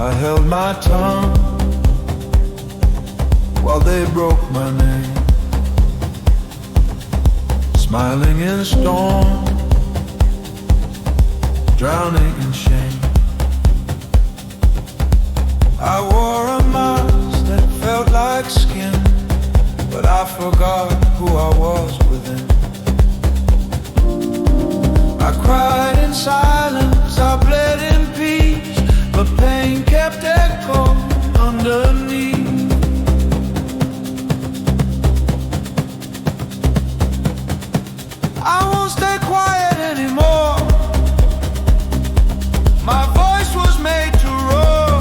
I held my tongue while they broke my name, smiling in storm, drowning in shame. I wore a mask that felt like skin, but I forgot who I was within. I cried in silence, I bled in peace, but pain kept echoing underneath. I won't stay quiet anymore. My voice was made to roar.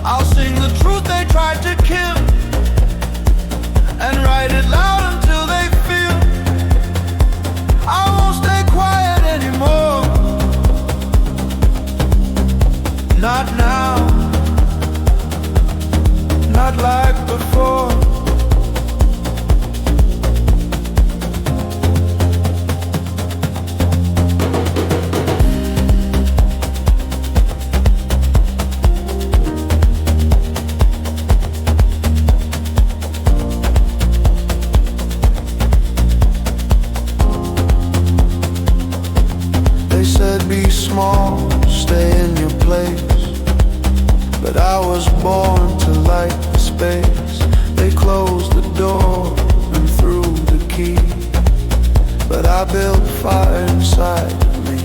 I'll sing the truth they tried to kill, and write it loud until they feel. I won't stay quiet anymore. Not now, not like before. Be small, stay in your place, but I was born to light the space. They closed the door and threw the key, but I built fire inside of me.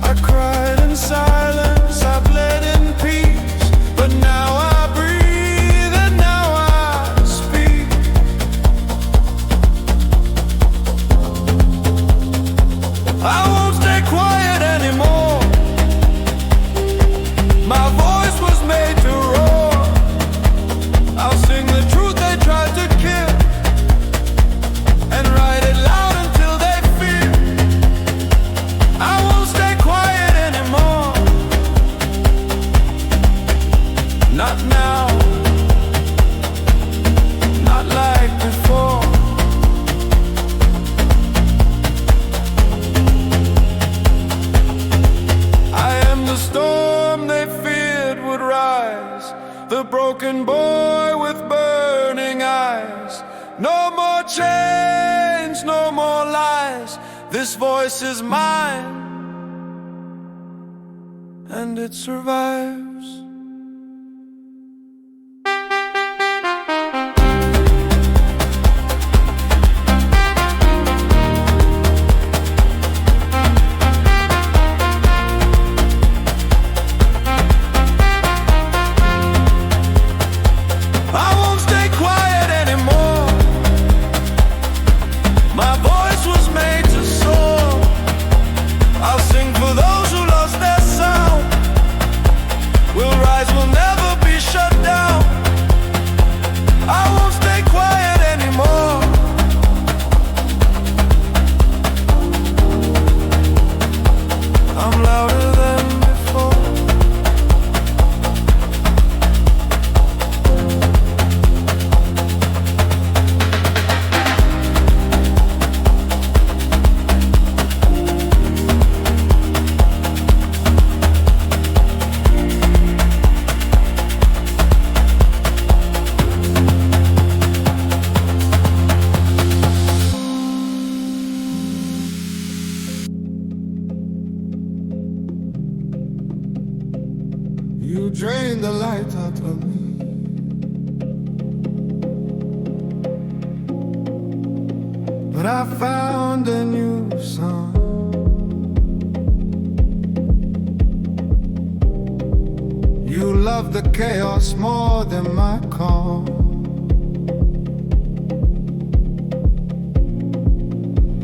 I cried in silence, I bled in peace, but now I breathe and now I speak. I won't stay quiet anymore. My voice was made to roar. I'll sing the truth they tried to kill, and write it loud until they feel. I won't stay quiet anymore. Not now, not like before. The storm they feared would rise, the broken boy with burning eyes. No more chains, no more lies. This voice is mine, and it survives. You drained the light out of me. But I found a new song. You love the chaos more than my calm.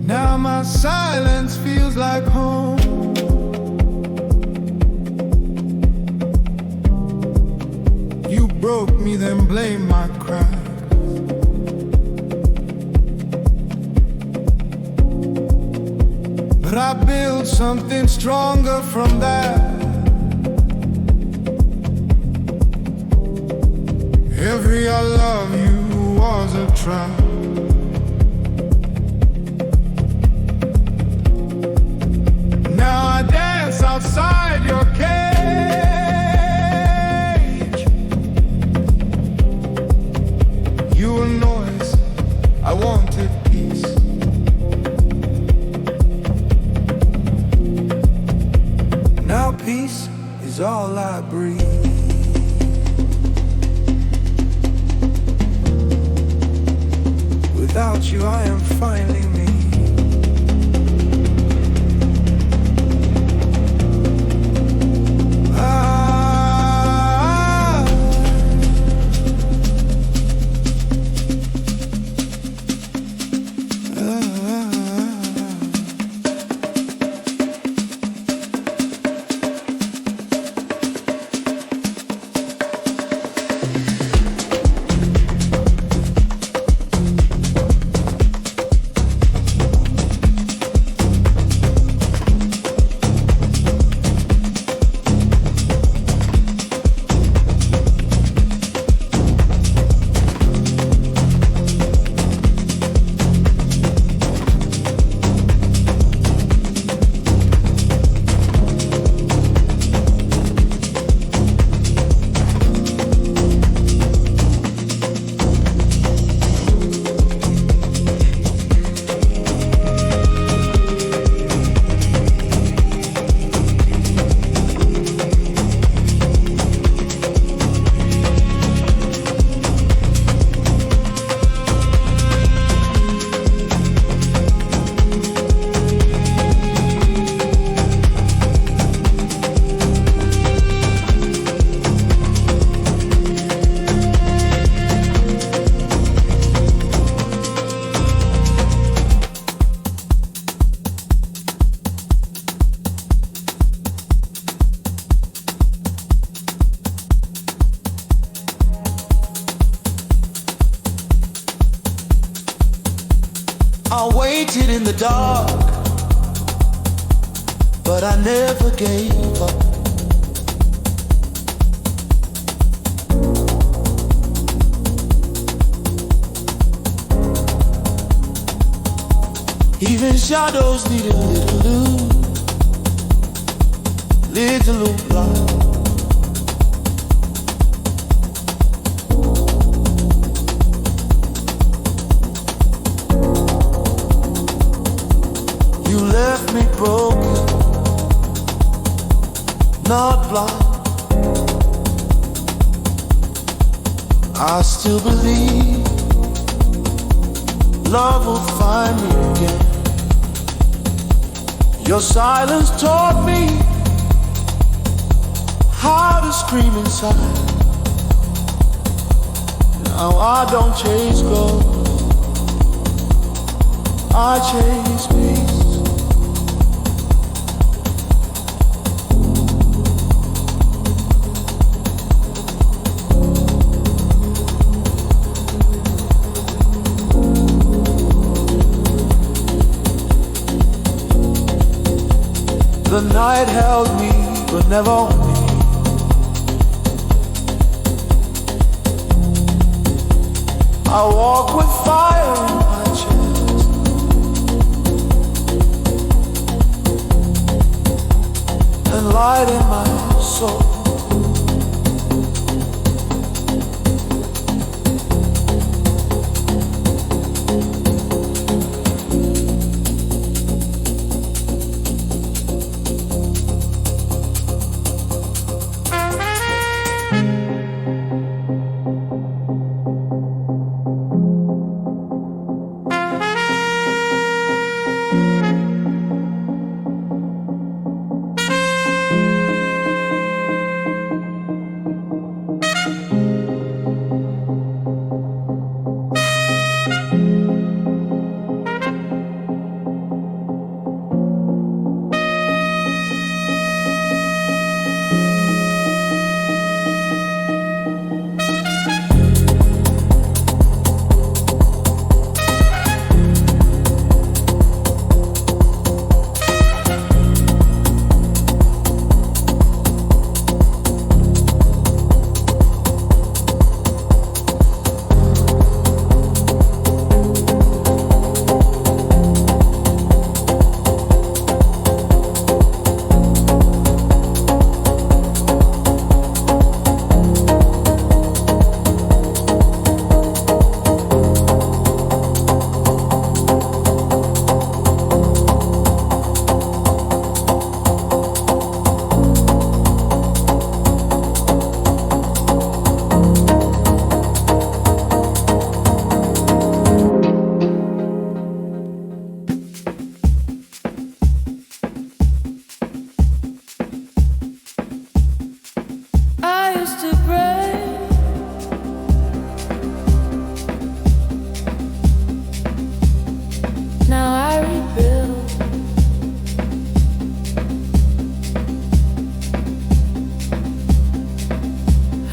Now my silence feels like home. You broke me, then blame my cracks. But I built something stronger from that. Every I love you was a trap. Now I dance outside your is all I breathe. Without you I am finally me. I waited in the dark, but I never gave up. Even shadows need a little light. You left me broken, not blind. I still believe love will find me again. Your silence taught me how to scream inside. Now I don't chase gold, I chase peace. The night held me, but never owned me. I walk with fire in my chest, and light in my soul.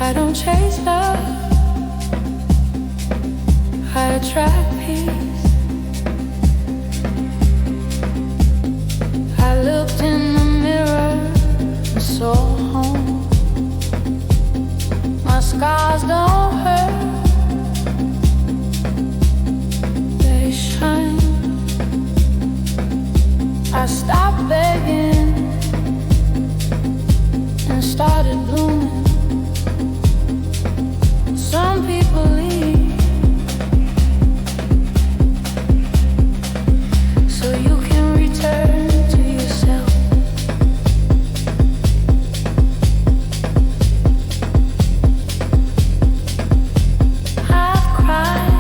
I don't chase love, I attract peace. I looked in the mirror and saw home. My scars don't hurt, they shine. I stopped begging and started blooming. Some people leave so you can return to yourself. I've cried,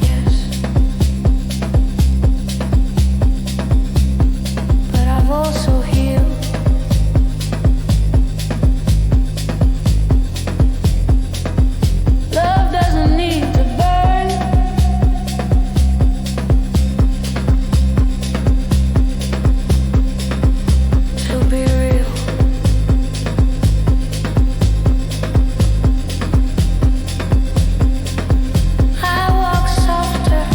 yes, but I've also healed. Love doesn't need to burn. To be real, I walk softer,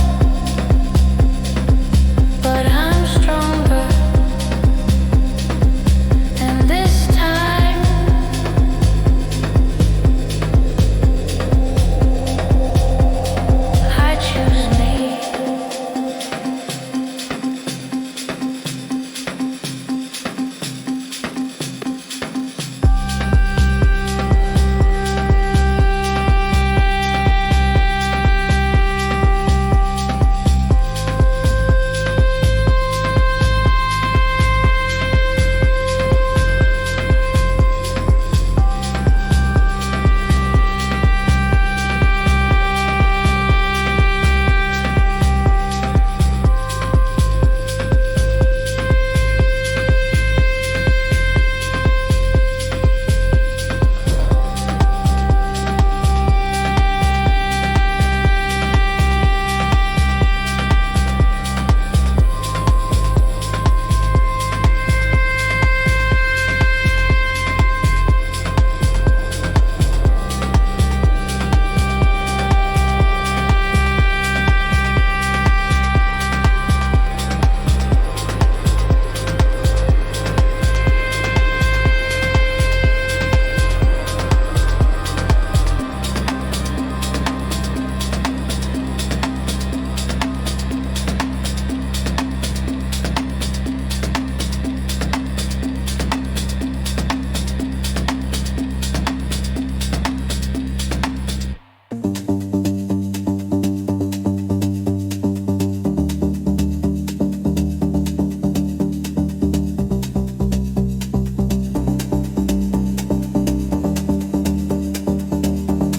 but I'm stronger. And this time I choose me.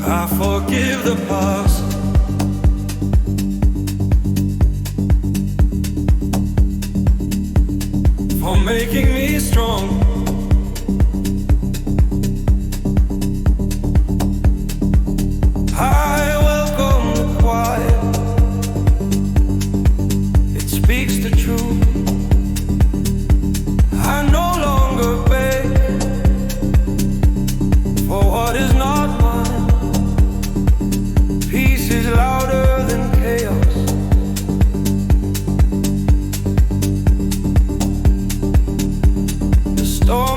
I forgive the past. For making me strong. I welcome the quiet. It speaks the truth. I no longer beg for what is not mine. Peace is louder than chaos. The storm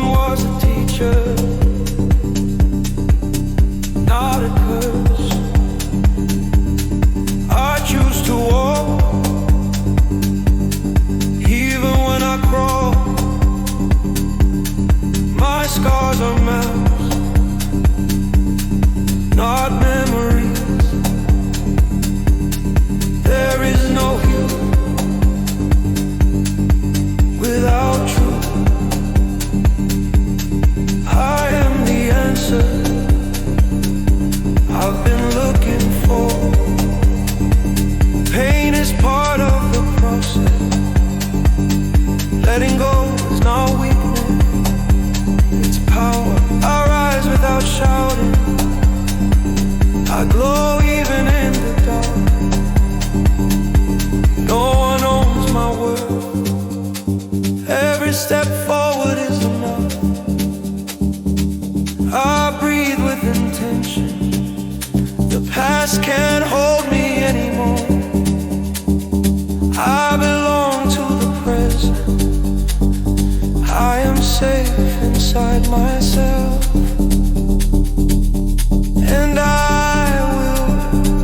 past can't hold me anymore. I belong to the present. I am safe inside myself, and I will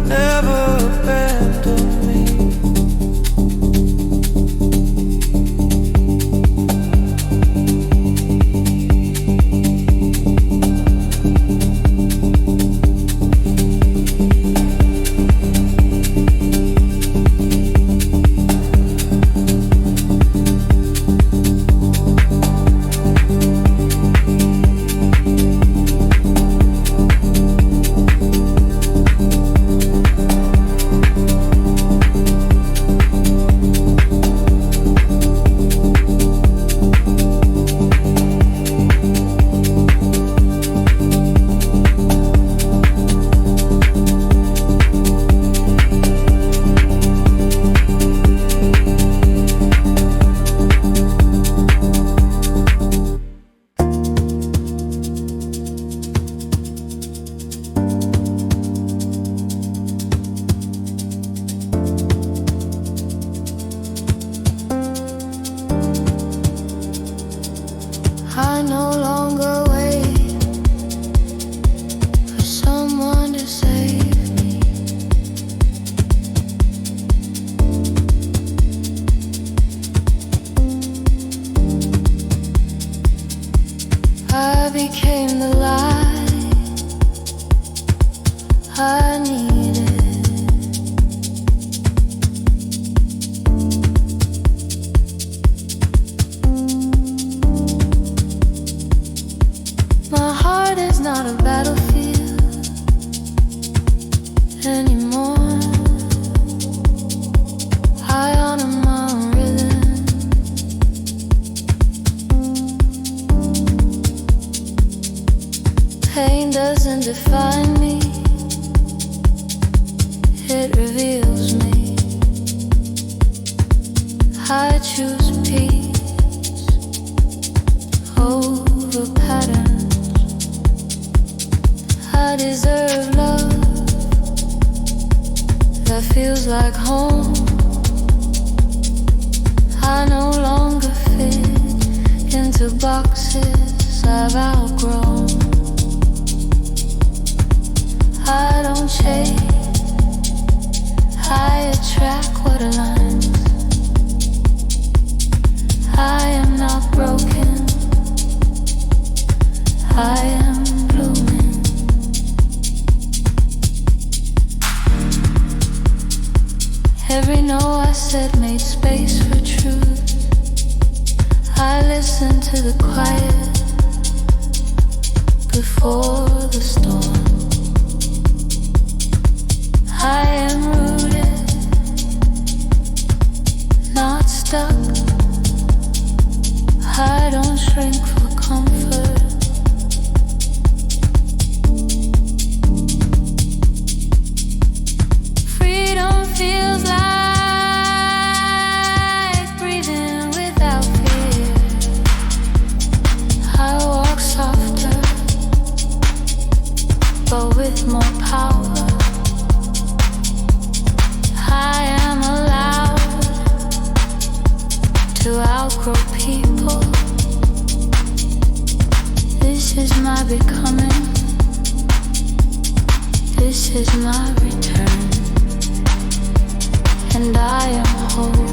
never abandon me. I no longer wait for someone to save me. I became the light I needed. My heart is not a battlefield anymore. I honor my own rhythm. Pain doesn't define me, it reveals me. I choose peace over patterns. I deserve love that feels like home. I no longer fit into boxes I've outgrown. I don't chase, I attract what aligns. I am not broken, I am blooming. Every no I said made space for truth. I listened to the quiet before the storm. I am rooted, not stuck. I don't shrink for comfort. Freedom feels like breathing without fear. I walk softer, but with more power. I am allowed to outgrow people. This is my becoming. This is my return. And I am whole.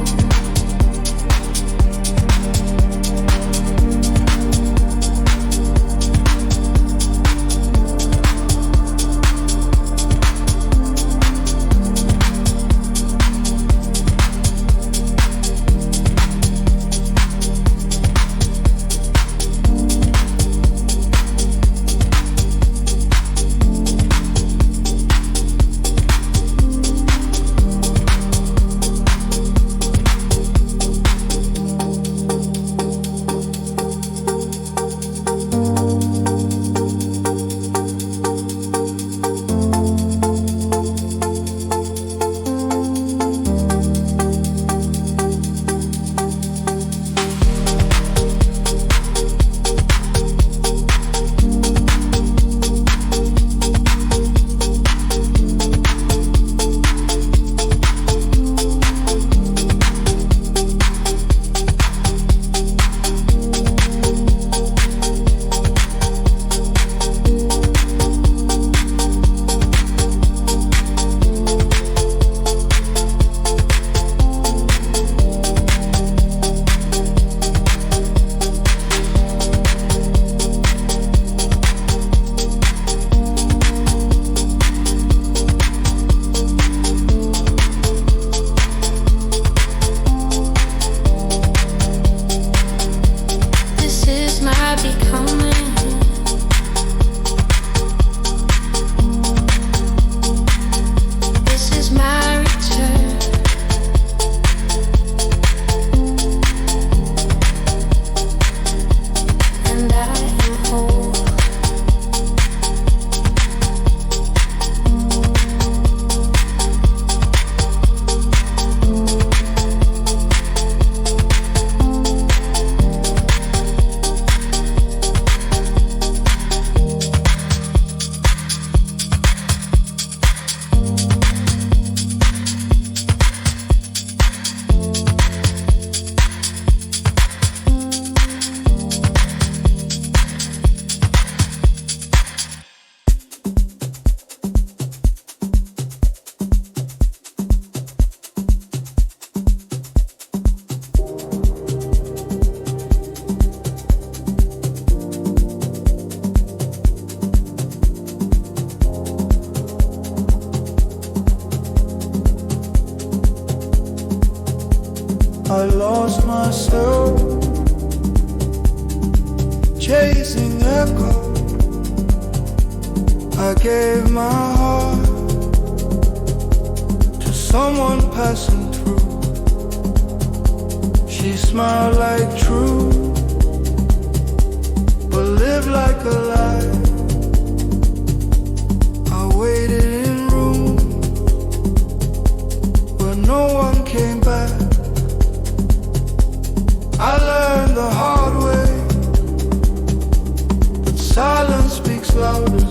I be coming? This is my return. And I am whole. I lost myself chasing echo. I gave my heart to someone passing through. She smiled like truth, but lived like a lie. I waited in rooms where no one came back. I learned the hard way that silence speaks loudest.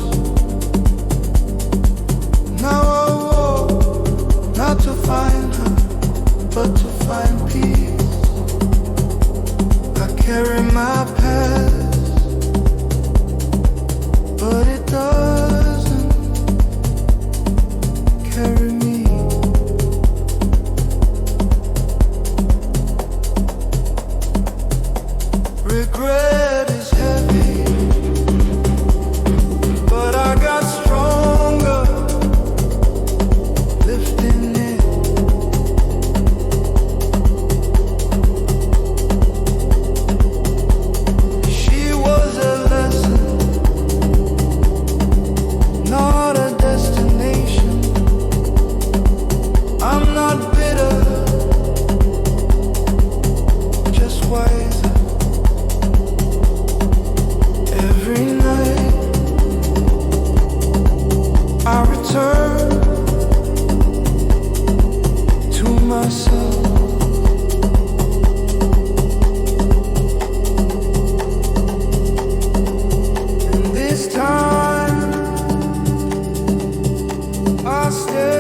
Now I walk not to find her, but to find peace. I carry my past, but it doesn't carry me. Regret is heavy, but I got stronger lifting it. She was a lesson, not a destination. I'm not bitter, just wiser. Every night I return to myself. And this time I stay.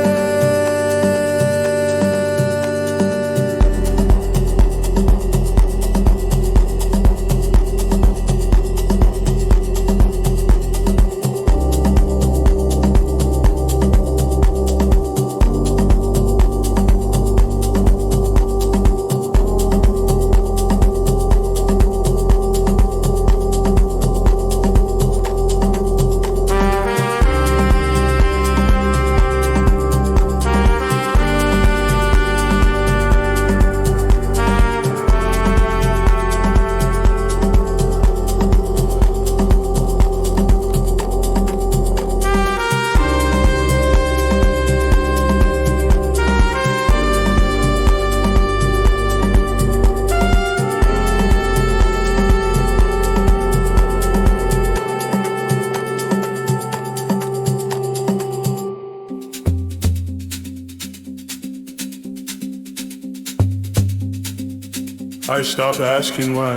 I stopped asking why.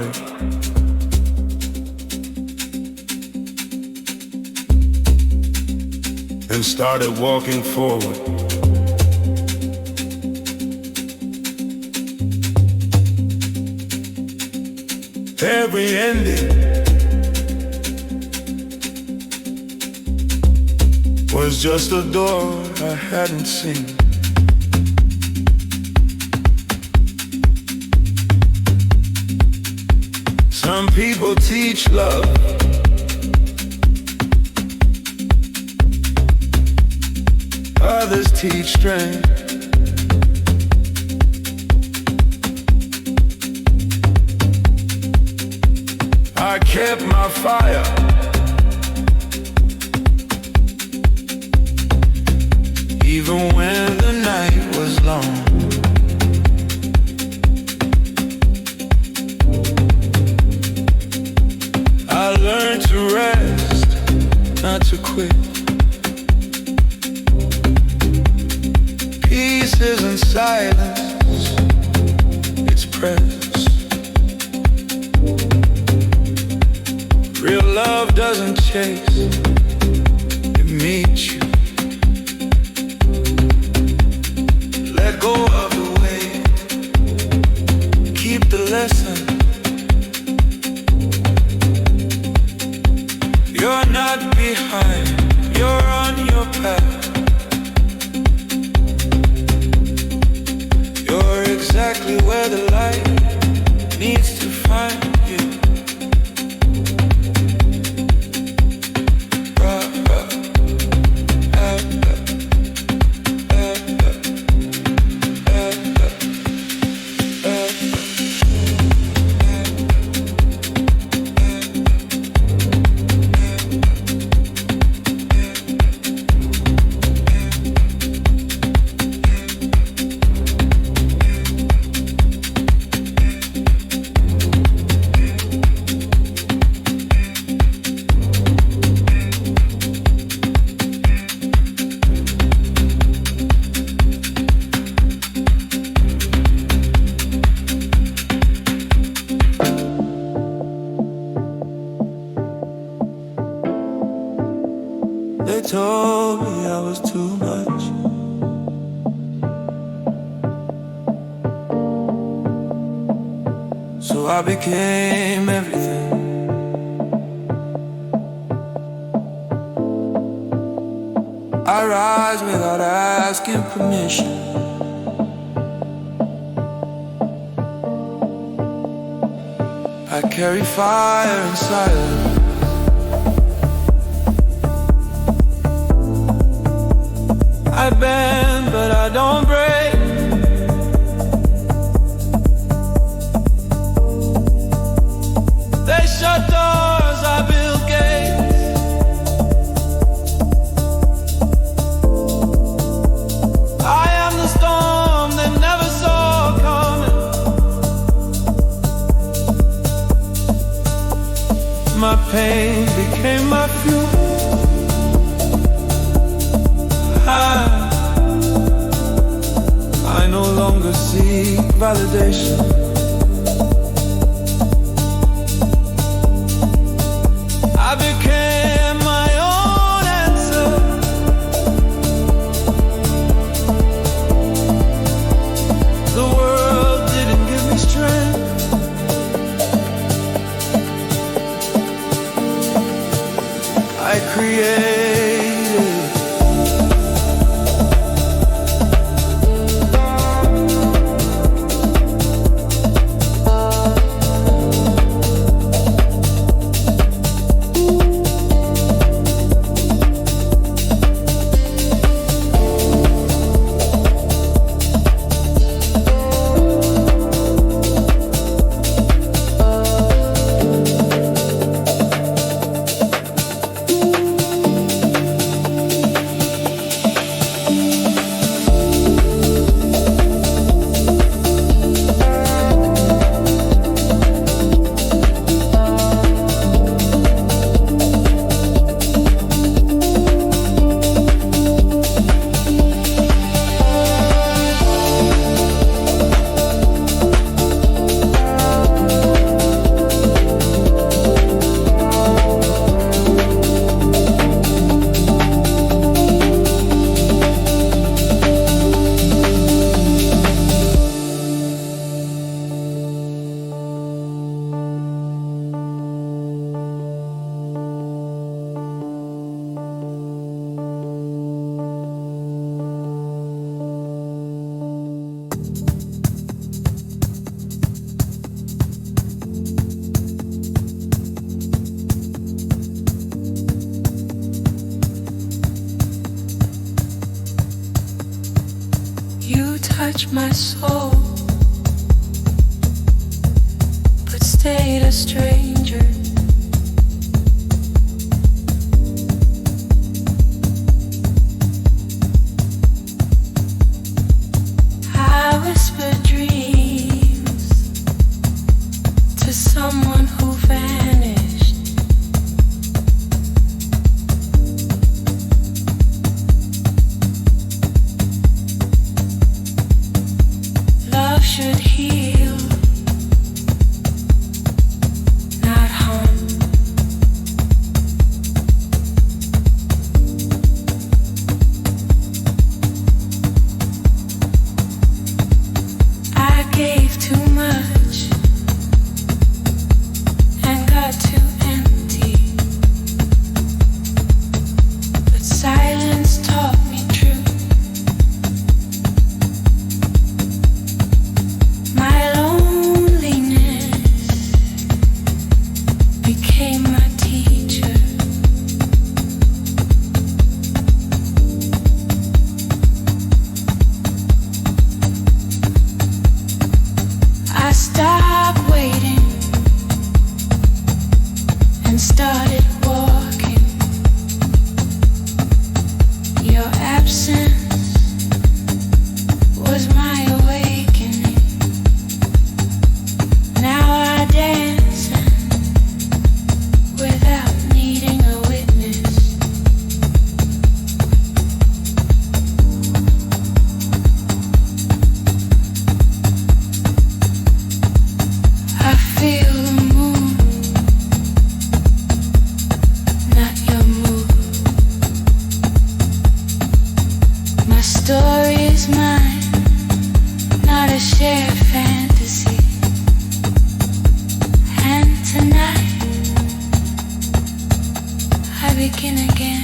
And started walking forward. Every ending was just a door I hadn't seen. Some people teach love, others teach strength. I kept my fire. Even when the night was long. I learned to rest, not to quit. Peace isn't silence, it's presence. Real love doesn't chase, it meets you. Let go of the weight, keep the lesson. You're not behind, you're on your path. You're exactly where the light needs to find you. They told me I was too much. So I became everything. I rise without asking permission. I carry fire in silence. I bend, but I don't break. They shut doors, I build gates. I am the storm they never saw coming. My pain became my fuel. I no longer seek validation. I became my own answer. The world didn't give me strength. I created. Touch my soul, but stayed a stranger. became my teacher. I stopped waiting and started walking. Your absence was my awakening. Now I dance without needing a witness. I feel the moon, not your mood. My story is mine, not a shared fantasy. And tonight I begin again.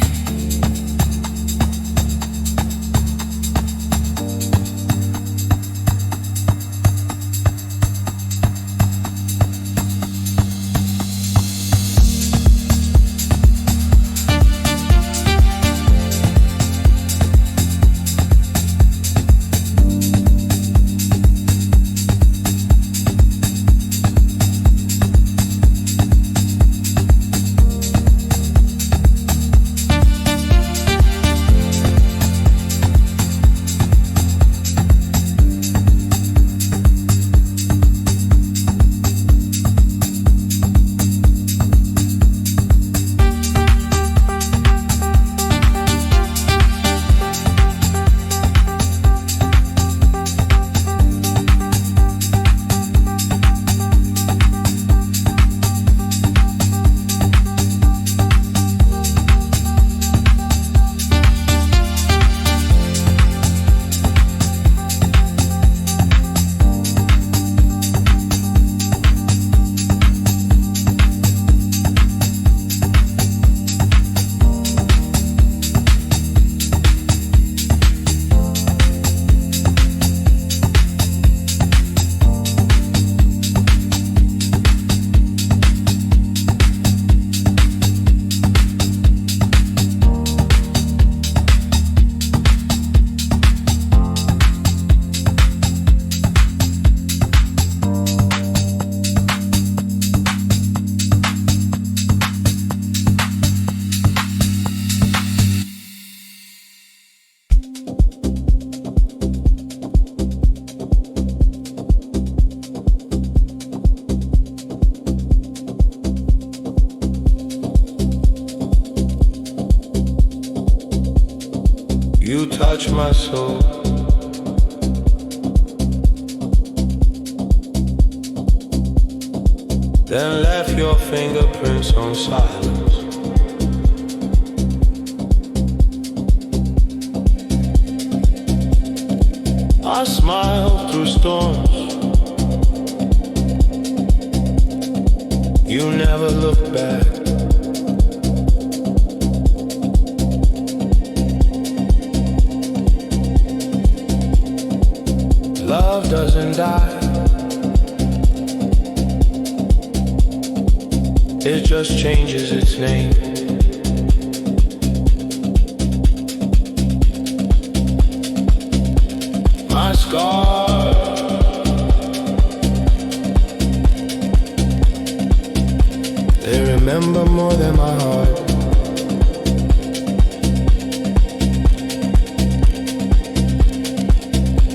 You touch my soul. Then left your fingerprints on silence. I smile through storms. You never look back. Love doesn't die. It just changes its name. My scars, they remember more than my heart.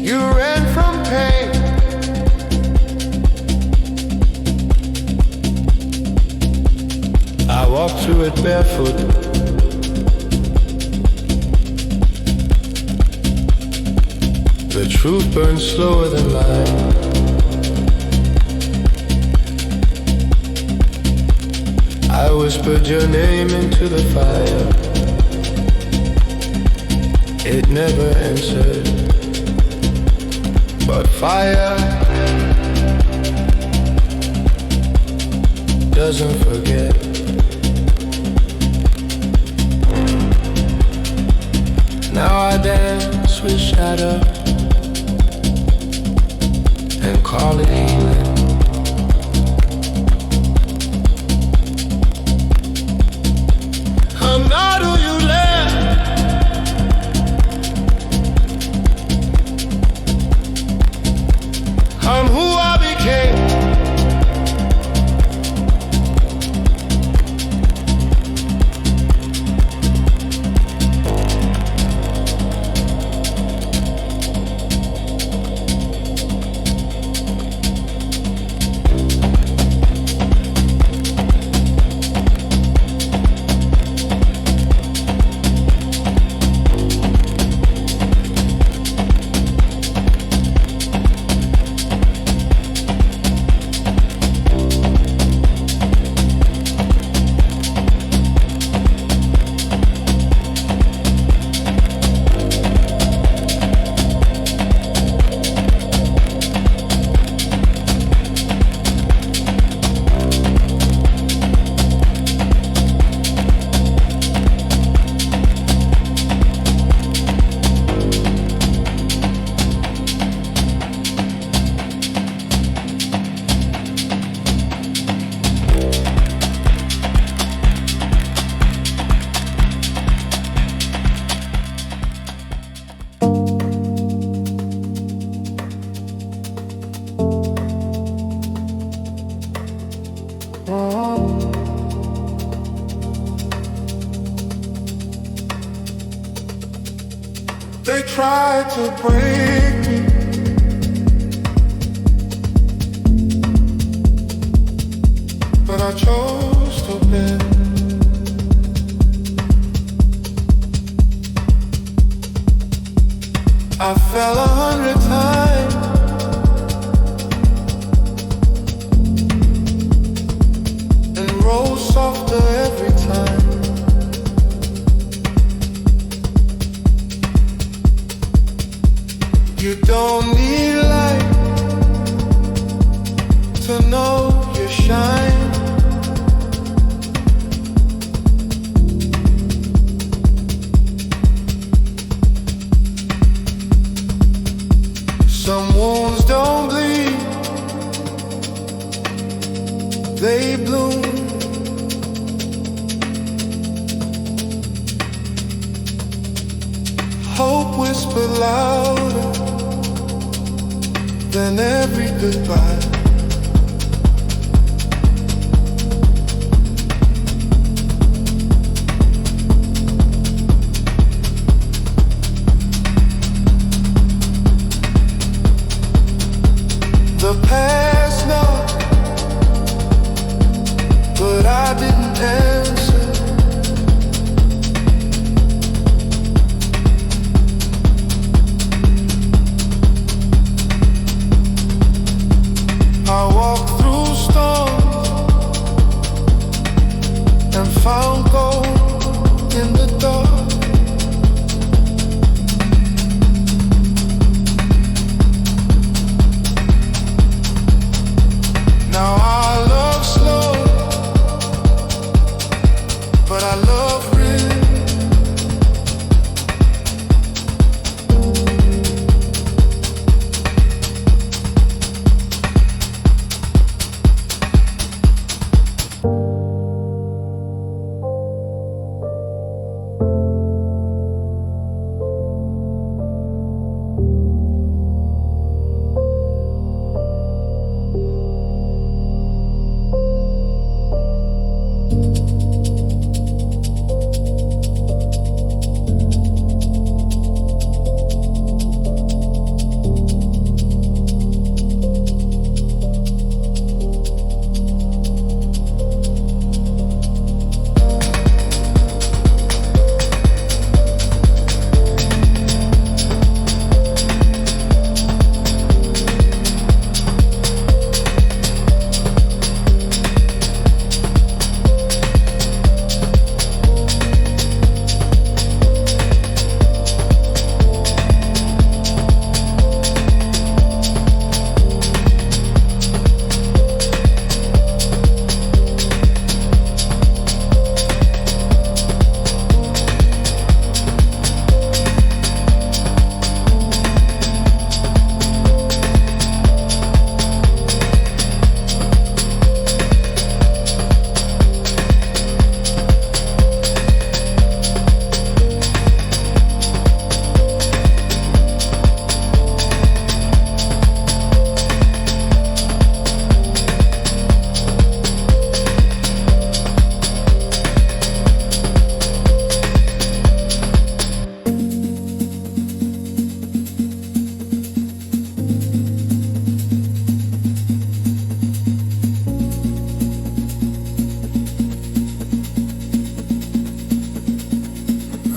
You ran from pain. I walked through it barefoot. The truth burns slower than light. I whispered your name into the fire. It never answered. But fire doesn't forget. Now I dance with shadow and call it healing. tried to break me, but I chose to bend. I fell 100 times and rose softer every time. You don't need light to know you shine. Some wounds don't bleed, they bloom. Hope whispered louder than every goodbye. The past knocked, but I didn't answer. I walked through storms and found gold in the dark. Now I love slow, but I love real.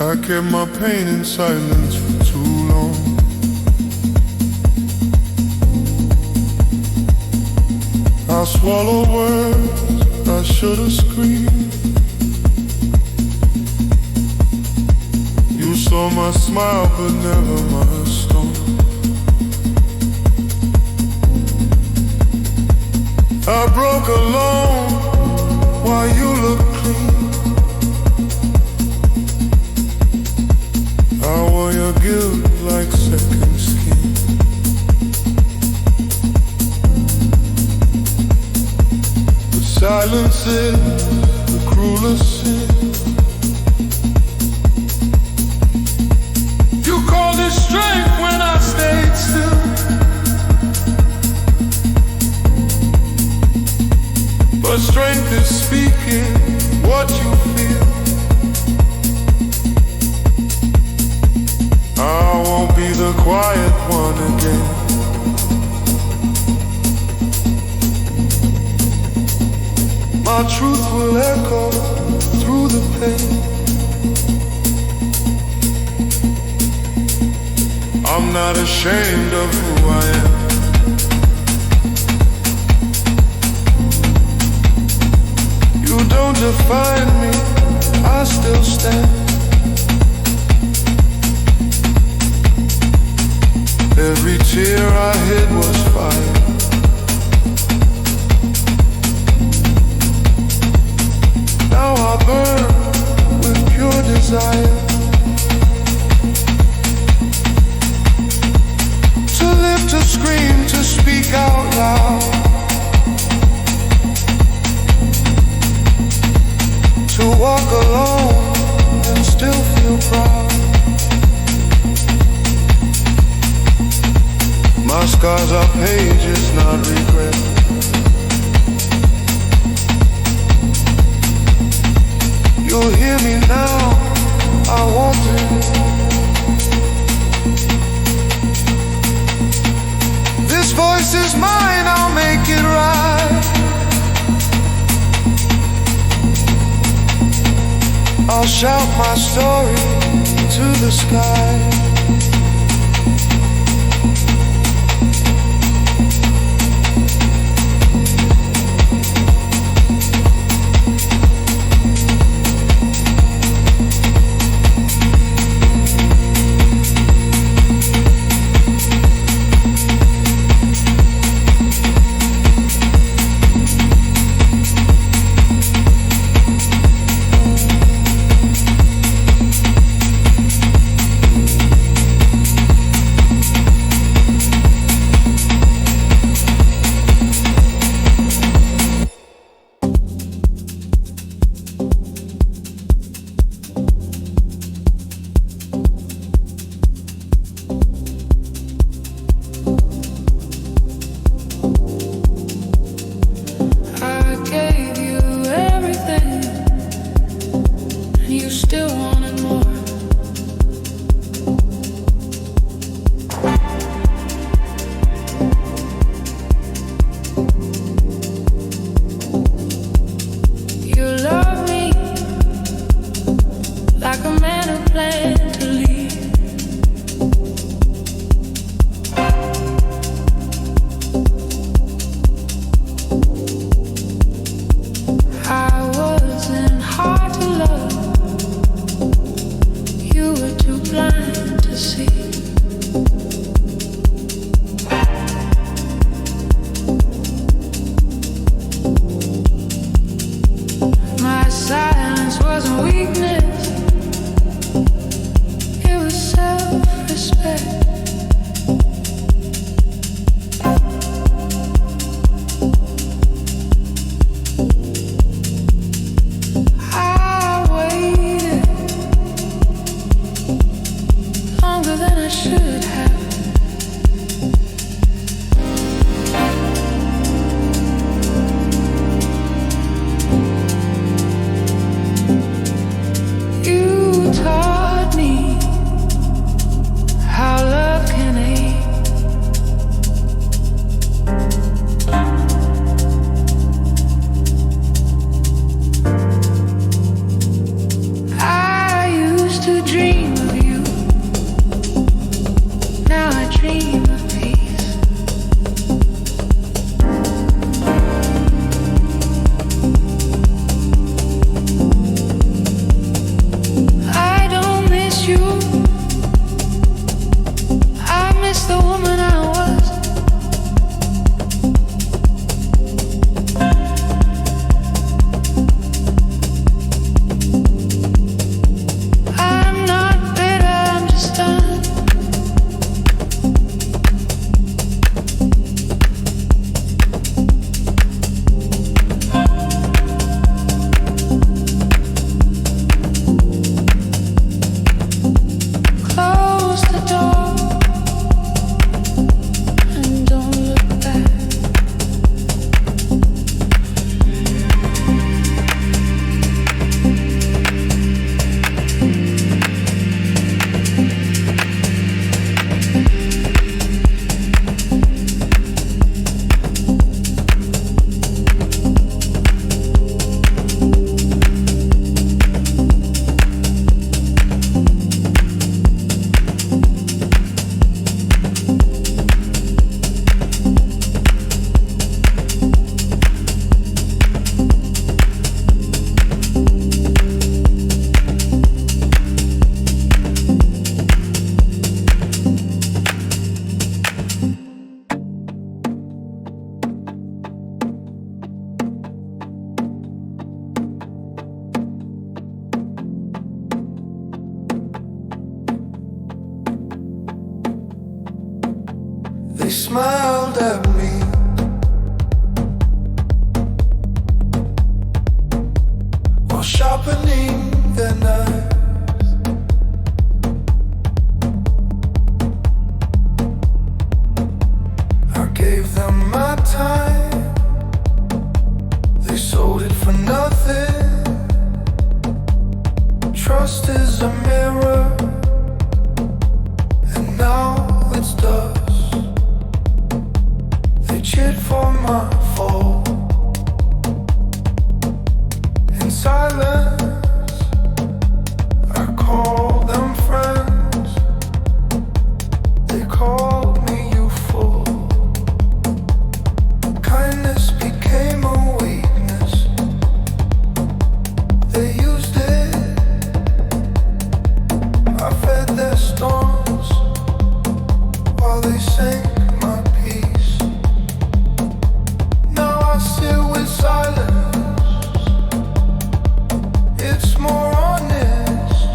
I kept my pain in silence for too long. I swallowed words I should have screamed. You saw my smile but never my storm. I broke alone while you looked clean. I wore your guilt like second skin. The silence is the cruelest sin. You called it strength when I stayed still. But strength is speaking what you feel. I won't be quiet one again. My truth will echo through the pain. I'm not ashamed of who I am. You don't define me, I still stand. Every tear I hid was fire. Now I burn with pure desire to live, to scream, to speak out loud, to walk alone and still feel proud. My scars are pages, not regret. You'll hear me now, I want it. This voice is mine, I'll make it right. I'll shout my story to the sky. smiled at me. While sharpening their knives, I gave them my time. They sold it for nothing. Trust is a mirror, and now it's dust. They cheered for my fall. In silence, I call them friends. They called me youthful. Kindness became a weakness. They used it. I fed their storms while they sank my peace. Now I sit with silence. It's more honest.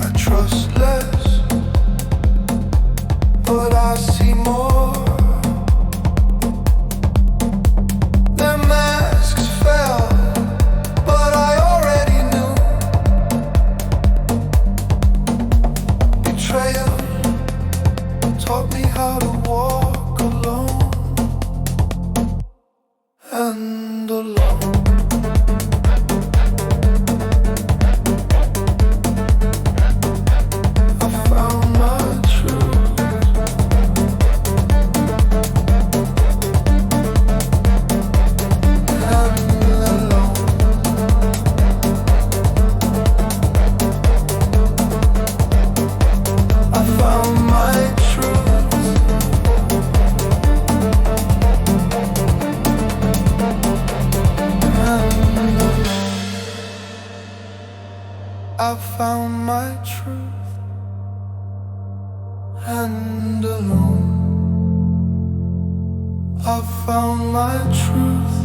I trust less, but I see more. Their masks fell, but I already knew. Betrayal taught me how to walk alone and alone. I found my truth and alone. I found my truth and alone. I found my truth and alone. I found my truth